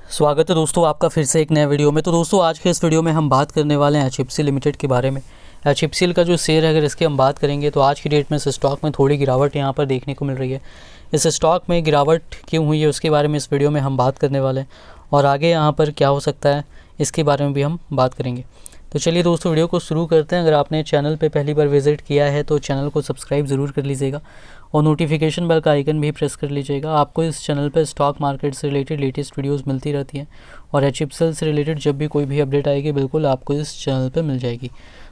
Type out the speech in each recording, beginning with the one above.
स्वागत है दोस्तों आपका फिर से एक नए वीडियो में। तो दोस्तों आज के इस वीडियो में हम बात करने वाले हैं HFCL लिमिटेड के बारे में। HFCL का जो शेयर है अगर इसकी हम बात करेंगे तो आज की डेट में इस स्टॉक में थोड़ी गिरावट यहाँ पर देखने को मिल रही है। इस स्टॉक में गिरावट क्यों हुई है उसके बारे में इस वीडियो में हम बात करने वाले हैं और आगे यहाँ पर क्या हो सकता है इसके बारे में भी हम बात करेंगे। तो चलिए दोस्तों वीडियो को शुरू करते हैं। अगर आपने चैनल पे पहली बार विजिट किया है तो चैनल को सब्सक्राइब ज़रूर कर लीजिएगा और नोटिफिकेशन बेल का आइकन भी प्रेस कर लीजिएगा। आपको इस चैनल पर स्टॉक मार्केट से रिलेटेड लेटेस्ट वीडियोस मिलती रहती हैं और HFCL से रिलेटेड जब भी कोई भी अपडेट आएगी बिल्कुल आपको इस चैनल पर मिल जाएगी।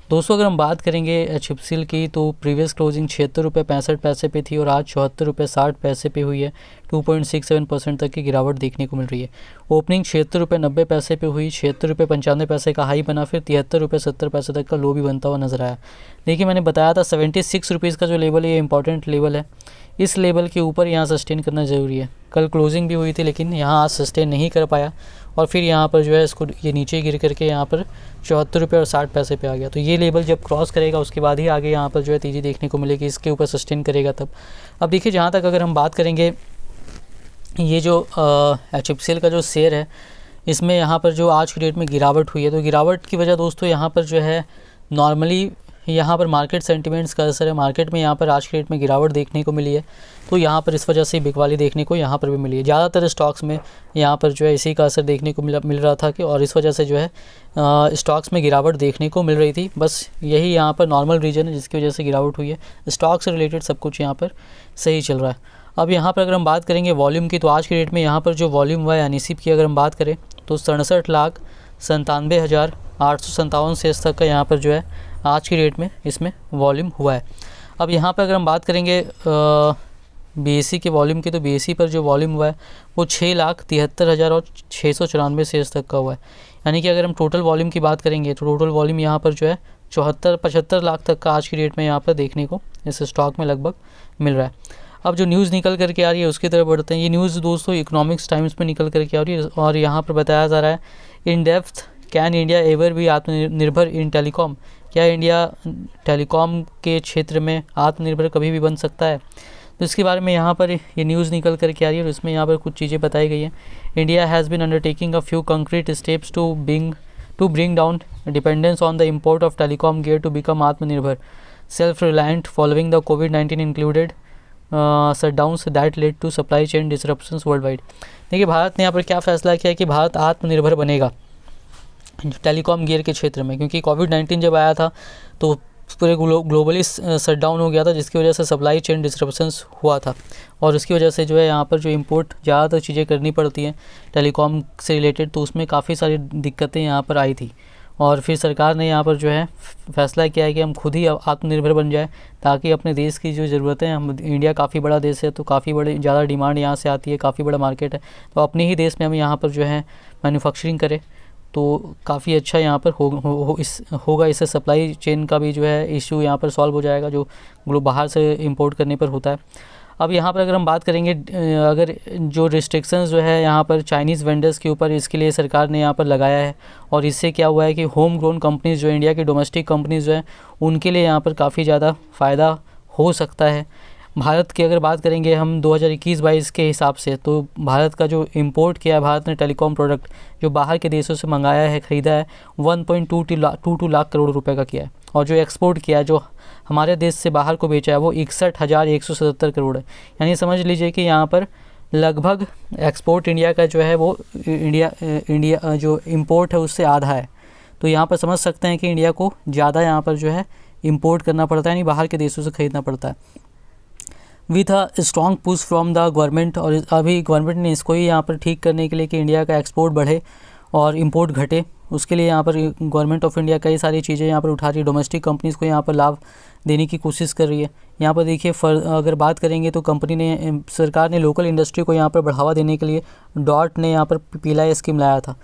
दोस्तों अगर हम बात करेंगे HFCL की तो प्रीवियस क्लोजिंग 76 रुपये 65 पैसे पे थी और आज 74 रुपये 60 पैसे पे हुई है। 2.67% तक की गिरावट देखने को मिल रही है। ओपनिंग 76 रुपये 90 पैसे पे हुई, 76 रुपये 95 पैसे का हाई बना, फिर 73 रुपये 70 पैसे तक का लो भी बनता हुआ नजर आया। देखिए मैंने बताया था 76 रुपीज़ का जो लेवल है ये इंपॉर्टेंट लेवल है। इस लेवल के ऊपर यहाँ सस्टेन करना ज़रूरी है। कल क्लोजिंग भी हुई थी लेकिन यहाँ आज सस्टेन नहीं कर पाया और फिर यहाँ पर जो है इसको ये नीचे गिर करके यहाँ पर 74 रुपये और 60 पैसे पे आ गया। तो ये लेवल जब क्रॉस करेगा उसके बाद ही आगे यहाँ पर जो है तेज़ी देखने को मिलेगी, इसके ऊपर सस्टेन करेगा तब। अब देखिए जहाँ तक अगर हम बात करेंगे ये जो HFCL का जो शेयर है इसमें यहाँ पर जो आज की डेट में गिरावट हुई है तो गिरावट की वजह दोस्तों यहाँ पर जो है नॉर्मली यहाँ पर मार्केट सेंटिमेंट्स का असर है। मार्केट में यहाँ पर आज की डेट में गिरावट देखने को मिली है तो यहाँ पर इस वजह से बिकवाली देखने को यहाँ पर भी मिली है। ज़्यादातर स्टॉक्स में यहाँ पर जो है इसी का असर देखने को मिल रहा था कि और इस वजह से जो है स्टॉक्स में गिरावट देखने को मिल रही थी। बस यही यहाँ पर नॉर्मल रीज़न है जिसकी वजह से गिरावट हुई है। स्टॉक से रिलेटेड सब कुछ यहाँ पर सही चल रहा है। अब यहाँ पर अगर हम बात करेंगे वॉल्यूम की तो आज की डेट में यहाँ पर जो वॉल्यूम हुआ है अनिसिप की अगर हम बात करें तो 67,97,857 शेयर्स तक का यहाँ पर जो है आज की डेट में इसमें वॉल्यूम हुआ है। अब यहाँ पर अगर हम बात करेंगे BSE के वॉल्यूम की तो BSE पर जो वॉल्यूम हुआ है वो 6,73,694 शेयर्स तक का हुआ है। यानी कि अगर हम टोटल वॉल्यूम की बात करेंगे तो टोटल वॉल्यूम यहाँ पर जो है 75 लाख तक का आज की डेट में यहाँ पर देखने को इस स्टॉक में लगभग मिल रहा है। अब जो न्यूज़ निकल करके आ रही है उसकी तरफ बढ़ते हैं। ये न्यूज़ दोस्तों इकोनॉमिक्स टाइम्स में निकल करके आ रही है और यहाँ पर बताया जा रहा है in depth can India ever be आत्मनिर्भर इन टेलीकॉम। क्या इंडिया टेलीकॉम के क्षेत्र में आत्मनिर्भर कभी भी बन सकता है? तो इसके बारे में यहाँ पर ये न्यूज़ निकल करके आ रही है और इसमें यहाँ पर कुछ चीज़ें बताई गई हैं। India has been undertaking a few concrete steps to bring down dependence on the import of telecom gear to become Atmanirbhar self reliant following the कोविड-19 included shutdowns that led to supply chain disruptions world wide. देखिए भारत ने यहाँ पर क्या फैसला किया कि भारत आत्मनिर्भर बनेगा टेलीकॉम गियर के क्षेत्र में, क्योंकि कोविड-19 जब आया था तो पूरे ग्लोबली शटडाउन हो गया था जिसकी वजह से सप्लाई चेन डिसरप्शंस हुआ था और उसकी वजह से जो है यहाँ पर जो इंपोर्ट ज़्यादातर चीज़ें करनी पड़ती हैं टेलीकॉम से रिलेटेड तो उसमें काफ़ी सारी दिक्कतें यहाँ पर आई थी और फिर सरकार ने यहाँ पर जो है फैसला किया है कि हम खुद ही आत्मनिर्भर बन जाए ताकि अपने देश की जो ज़रूरतें हैं, हम इंडिया काफ़ी बड़ा देश है तो काफ़ी ज़्यादा डिमांड यहाँ से आती है, काफ़ी बड़ा मार्केट है तो अपने ही देश में हम यहाँ पर जो है मैन्युफैक्चरिंग करें तो काफ़ी अच्छा यहाँ पर होगा। इससे सप्लाई चेन का भी जो है इशू यहाँ पर सॉल्व हो जाएगा जो बाहर से इंपोर्ट करने पर होता है। अब यहाँ पर अगर हम बात करेंगे अगर जो रिस्ट्रिक्शंस जो है यहाँ पर चाइनीज़ वेंडर्स के ऊपर इसके लिए सरकार ने यहाँ पर लगाया है और इससे क्या हुआ है कि होम ग्रोन कंपनीज़ जो इंडिया की डोमेस्टिक कंपनीज़ जो है उनके लिए यहाँ पर काफ़ी ज़्यादा फ़ायदा हो सकता है। भारत की अगर बात करेंगे हम 2021-22 के हिसाब से तो भारत का जो इंपोर्ट किया है भारत ने टेलीकॉम प्रोडक्ट जो बाहर के देशों से मंगाया है ख़रीदा है 1.22 लाख करोड़ रुपए का किया है और जो एक्सपोर्ट किया है जो हमारे देश से बाहर को बेचा है वो 61,177 करोड़ है। यानी समझ लीजिए कि यहाँ पर लगभग एक्सपोर्ट इंडिया का जो है वो इंडिया जो इम्पोर्ट है उससे आधा है। तो यहाँ पर समझ सकते हैं कि इंडिया को ज़्यादा यहाँ पर जो है इम्पोर्ट करना पड़ता है, यानी बाहर के देशों से ख़रीदना पड़ता है with a strong push from the government. और अभी गवर्नमेंट ने इसको ही यहाँ पर ठीक करने के लिए कि इंडिया का एक्सपोर्ट बढ़े और इंपोर्ट घटे उसके लिए यहाँ पर गवर्नमेंट ऑफ इंडिया कई सारी चीज़ें यहाँ पर उठा रही है, डोमेस्टिक कंपनीज़ को यहाँ पर लाभ देने की कोशिश कर रही है। यहाँ पर देखिए अगर बात करेंगे तो सरकार ने लोकल इंडस्ट्री को यहाँ पर बढ़ावा देने के लिए डॉट ने यहाँ पर पीएलआई स्कीम लाया था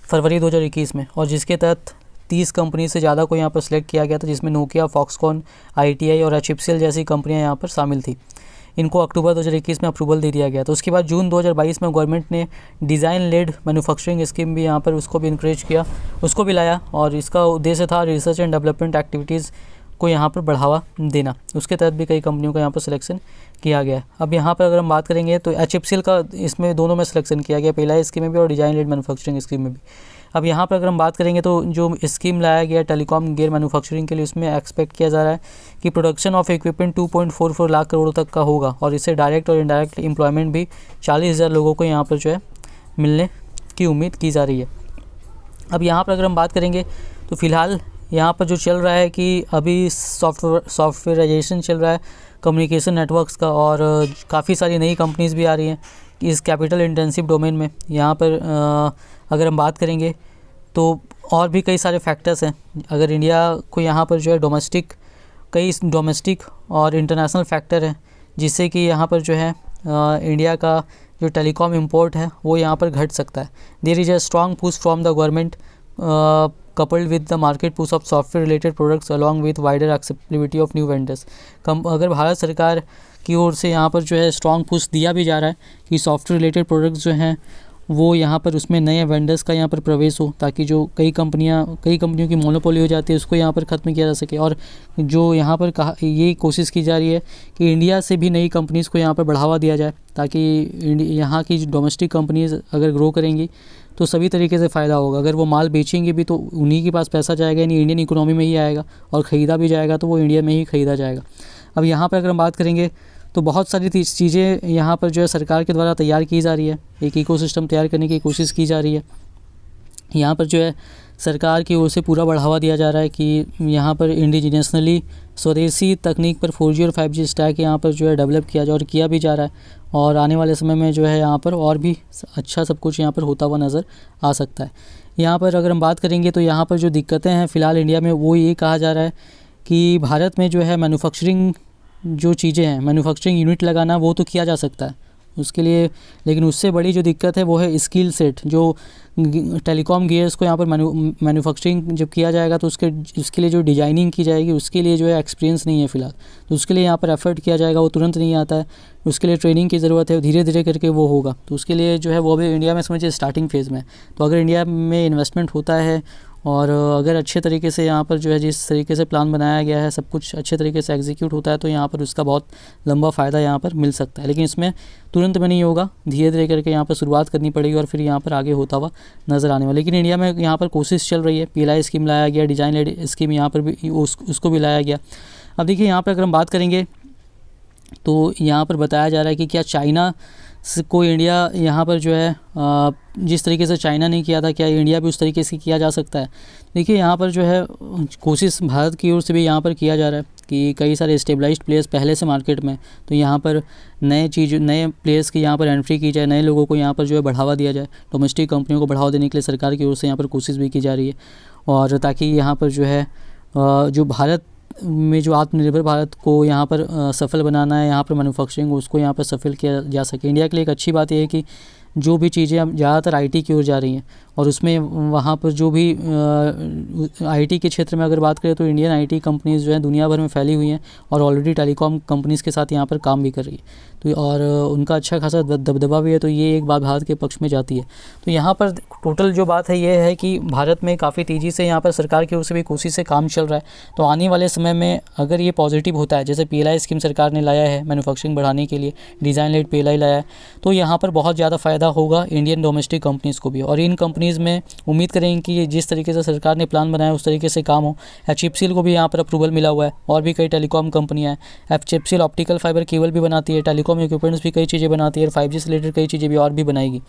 फरवरी 2021 में और जिसके तहत 30 कंपनी से ज़्यादा को यहाँ पर सिलेक्ट किया गया था जिसमें नोकिया, फॉक्सकॉन, ITI और HFCL जैसी कंपनियाँ यहाँ पर शामिल थी। इनको अक्टूबर 2021 में अप्रूवल दे दिया गया। तो उसके बाद जून 2022 में गवर्नमेंट ने डिज़ाइन लेड मैन्युफैक्चरिंग स्कीम भी यहाँ पर उसको भी इंकरेज किया, उसको भी लाया और इसका उद्देश्य था रिसर्च एंड डेवलपमेंट एक्टिविटीज़ को यहाँ पर बढ़ावा देना। उसके तहत भी कई कंपनियों का यहाँ पर सिलेक्शन किया गया है। अब यहाँ पर अगर हम बात करेंगे तो HFCL का इसमें दोनों में सिलेक्शन किया गया, पीएलआई स्कीम में भी और डिज़ाइन लेड मैन्युफैक्चरिंग स्कीम में भी। अब यहाँ पर अगर हम बात करेंगे तो जो स्कीम लाया गया टेलीकॉम गियर मैन्युफैक्चरिंग के लिए, उसमें एक्सपेक्ट किया जा रहा है कि production of equipment 2.44 lakh crore तक का होगा और इससे डायरेक्ट और इनडायरेक्ट एम्प्लॉयमेंट भी 40,000 लोगों को यहाँ पर जो है मिलने की उम्मीद की जा रही है। अब यहाँ पर अगर हम बात करेंगे तो फ़िलहाल यहाँ पर जो चल रहा है कि अभी सॉफ्टवेयराइजेशन चल रहा है कम्युनिकेशन नेटवर्क्स का, और काफ़ी सारी नई कंपनीज़ भी आ रही हैं इस कैपिटल इंटेंसिव डोमेन में। यहाँ पर अगर हम बात करेंगे तो और भी कई सारे फैक्टर्स हैं। अगर इंडिया को यहाँ पर जो है कई डोमेस्टिक और इंटरनेशनल फैक्टर हैं जिससे कि यहाँ पर जो है इंडिया का जो टेलीकॉम इंपोर्ट है वो यहाँ पर घट सकता है। There is a strong push from the government coupled with the market push of software related products along with wider acceptability of new vendors। अगर भारत सरकार की ओर से यहाँ पर जो है स्ट्रॉन्ग पुश दिया भी जा रहा है कि सॉफ्टवेयर रिलेटेड प्रोडक्ट्स जो हैं वो यहाँ पर उसमें नए वेंडर्स का यहाँ पर प्रवेश हो, ताकि जो कई कंपनियों की मोनोपोली हो जाती है उसको यहाँ पर ख़त्म किया जा सके। और जो यहाँ पर ये कोशिश की जा रही है कि इंडिया से भी नई कंपनीज़ को यहाँ पर बढ़ावा दिया जाए, ताकि यहाँ की डोमेस्टिक कंपनीज़ अगर ग्रो करेंगी तो सभी तरीके से फ़ायदा होगा। अगर वो माल बेचेंगे भी तो उन्हीं के पास पैसा जाएगा, यानी इंडियन इकोनॉमी में ही आएगा, और ख़रीदा भी जाएगा तो वो इंडिया में ही ख़रीदा जाएगा। अब यहाँ पर अगर हम बात करेंगे तो बहुत सारी चीज़ें यहाँ पर जो है सरकार के द्वारा तैयार की जा रही है, एक इकोसिस्टम तैयार करने की कोशिश की जा रही है। यहाँ पर जो है सरकार की ओर से पूरा बढ़ावा दिया जा रहा है कि यहाँ पर इंडिजिनियसली स्वदेशी तकनीक पर 4G और 5G स्टैक यहाँ पर जो है डेवलप किया जा और किया भी जा रहा है, और आने वाले समय में जो है यहाँ पर और भी अच्छा सब कुछ यहाँ पर होता हुआ नज़र आ सकता है। यहाँ पर अगर हम बात करेंगे तो यहाँ पर जो दिक्कतें हैं फ़िलहाल इंडिया में वो ये कहा जा रहा है कि भारत में जो है मैन्युफैक्चरिंग जो चीज़ें हैं, मैन्युफैक्चरिंग यूनिट लगाना वो तो किया जा सकता है उसके लिए, लेकिन उससे बड़ी जो दिक्कत है वो है स्किल सेट। जो टेलीकॉम गियर्स को यहाँ पर मैन्युफैक्चरिंग जब किया जाएगा तो उसके लिए जो डिज़ाइनिंग की जाएगी उसके लिए जो है एक्सपीरियंस नहीं है फ़िलहाल, तो उसके लिए यहाँ पर एफर्ट किया जाएगा, वो तुरंत नहीं आता है, उसके लिए ट्रेनिंग की ज़रूरत है, धीरे धीरे करके वो होगा। तो उसके लिए जो है वो भी इंडिया में समझिए स्टार्टिंग फेज़ में। तो अगर इंडिया में इन्वेस्टमेंट होता है और अगर अच्छे तरीके से यहाँ पर जो है जिस तरीके से प्लान बनाया गया है सब कुछ अच्छे तरीके से एग्जीक्यूट होता है तो यहाँ पर उसका बहुत लंबा फ़ायदा यहाँ पर मिल सकता है। लेकिन इसमें तुरंत में नहीं होगा, धीरे धीरे करके यहाँ पर शुरुआत करनी पड़ेगी और फिर यहाँ पर आगे होता हुआ नज़र आने वाला। लेकिन इंडिया में यहाँ पर कोशिश चल रही है, पीएलआई स्कीम लाया गया, डिज़ाइन लेड स्कीम यहाँ पर भी उसको भी लाया गया। अब देखिए यहाँ पर अगर हम बात करेंगे तो यहाँ पर बताया जा रहा है कि क्या चाइना को इंडिया यहाँ पर जो है जिस तरीके से चाइना ने किया था क्या इंडिया भी उस तरीके से किया जा सकता है। देखिए यहाँ पर जो है कोशिश भारत की ओर से भी यहाँ पर किया जा रहा है कि कई सारे स्टेबलाइज्ड प्लेयर्स पहले से मार्केट में, तो यहाँ पर नए प्लेयर्स की यहाँ पर एंट्री की जाए, नए लोगों को यहाँ पर जो है बढ़ावा दिया जाए। डोमेस्टिक कंपनियों को बढ़ावा देने के लिए सरकार की ओर से यहाँ पर कोशिश भी की जा रही है, और ताकि यहाँ पर जो है जो भारत में जो आत्मनिर्भर भारत को यहाँ पर सफल बनाना है, यहाँ पर मैन्युफैक्चरिंग उसको यहाँ पर सफल किया जा सके। इंडिया के लिए एक अच्छी बात यह है कि जो भी चीज़ें अब ज़्यादातर आईटी की ओर जा रही हैं, और उसमें वहाँ पर जो भी आईटी के क्षेत्र में अगर बात करें तो इंडियन आईटी कंपनीज़ जो हैं दुनिया भर में फैली हुई हैं और ऑलरेडी टेलीकॉम कंपनीज़ के साथ यहाँ पर काम भी कर रही है, तो और उनका अच्छा खासा दबदबा भी है, तो ये एक बात भारत के पक्ष में जाती है। तो यहाँ पर टोटल जो बात है ये है कि भारत में काफ़ी तेज़ी से यहाँ पर सरकार की ओर से भी कोशिश से काम चल रहा है। तो आने वाले समय में अगर ये पॉजिटिव होता है, जैसे पीएलआई स्कीम सरकार ने लाया है मैन्युफैक्चरिंग बढ़ाने के लिए, डिज़ाइन लेड पीएलआई लाया है, तो यहाँ पर बहुत ज़्यादा फ़ायदा होगा इंडियन डोमेस्टिक कंपनीज़ को भी। और इन कंपनीज़ में उम्मीद करेंगे कि जिस तरीके से सरकार ने प्लान बनाया उस तरीके से काम हो। HFCL को भी यहाँ पर अप्रूवल मिला हुआ है, और भी कई टेलीकॉम कंपनियाँ हैं। HFCL ऑप्टिकल फाइबर केबल भी बनाती है, टेलीकॉम इक्विपमेंट्स भी कई चीज़ें बनाती है, और 5G से रिलेटेड कई चीज़ें भी और भी बनाएगी।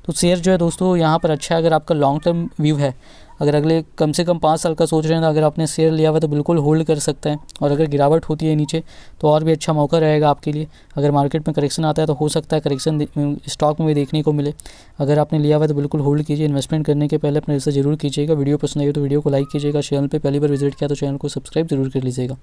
तो शेयर जो है दोस्तों यहाँ पर अच्छा है। अगर आपका लॉन्ग टर्म व्यू है, अगर अगले कम से कम 5 साल का सोच रहे हैं, तो अगर आपने शेयर लिया हुआ तो बिल्कुल होल्ड कर सकते हैं। और अगर गिरावट होती है नीचे तो और भी अच्छा मौका रहेगा आपके लिए। अगर मार्केट में करेक्शन आता है तो हो सकता है करेक्शन स्टॉक में भी देखने को मिले। अगर आपने लिया हुआ तो बिल्कुल होल्ड कीजिए। इन्वेस्टमेंट करने के पहले अपने रिसर्च जरूर कीजिएगा। वीडियो पसंद आई हो तो वीडियो को लाइक कीजिएगा। चैनल पर पहली बार विजिट किया तो चैनल को सब्सक्राइब जरूर कर लीजिएगा।